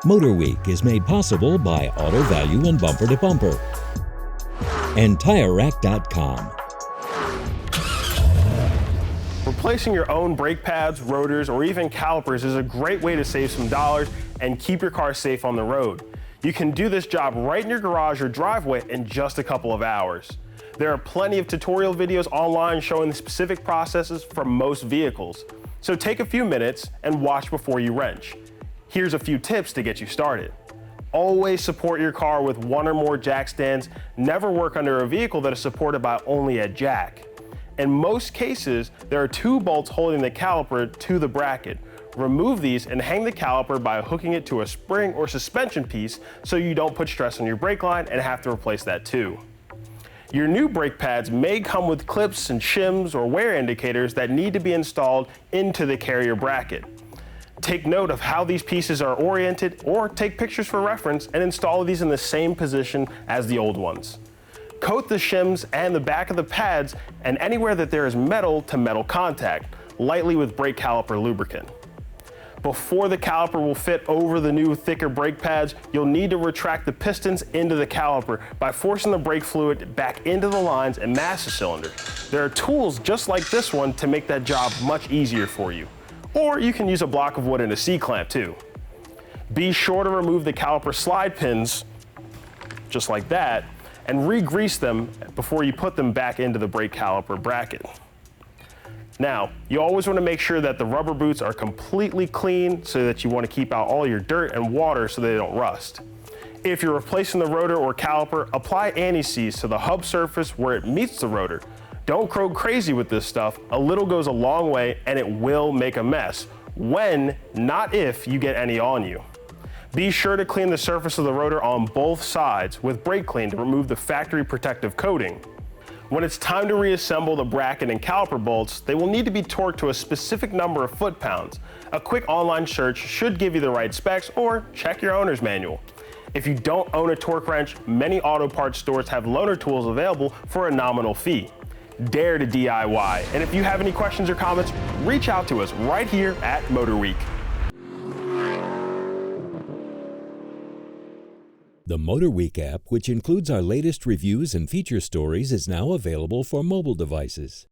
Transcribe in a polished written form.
MotorWeek is made possible by Auto Value and Bumper to Bumper and TireRack.com. Replacing your own brake pads, rotors, or even calipers is a great way to save some dollars and keep your car safe on the road. You can do this job right in your garage or driveway in just a couple of hours. There are plenty of tutorial videos online showing the specific processes for most vehicles. So take a few minutes and watch before you wrench. Here's a few tips to get you started. Always support your car with one or more jack stands. Never work under a vehicle that is supported by only a jack. In most cases, there are two bolts holding the caliper to the bracket. Remove these and hang the caliper by hooking it to a spring or suspension piece so you don't put stress on your brake line and have to replace that too. Your new brake pads may come with clips and shims or wear indicators that need to be installed into the carrier bracket. Take note of how these pieces are oriented or take pictures for reference and install these in the same position as the old ones. Coat the shims and the back of the pads and anywhere that there is metal to metal contact, lightly with brake caliper lubricant. Before the caliper will fit over the new thicker brake pads, you'll need to retract the pistons into the caliper by forcing the brake fluid back into the lines and master cylinder. There are tools just like this one to make that job much easier for you. Or you can use a block of wood and a C-clamp too. Be sure to remove the caliper slide pins, just like that, and re-grease them before you put them back into the brake caliper bracket. Now, you always want to make sure that the rubber boots are completely clean so that you want to keep out all your dirt and water so they don't rust. If you're replacing the rotor or caliper, apply anti-seize to the hub surface where it meets the rotor. Don't go crazy with this stuff. A little goes a long way and it will make a mess. When, not if, you get any on you. Be sure to clean the surface of the rotor on both sides with brake clean to remove the factory protective coating. When it's time to reassemble the bracket and caliper bolts, they will need to be torqued to a specific number of foot-pounds. A quick online search should give you the right specs, or check your owner's manual. If you don't own a torque wrench, many auto parts stores have loaner tools available for a nominal fee. Dare to DIY, and if you have any questions or comments, reach out to us right here at MotorWeek. The MotorWeek app, which includes our latest reviews and feature stories, is now available for mobile devices.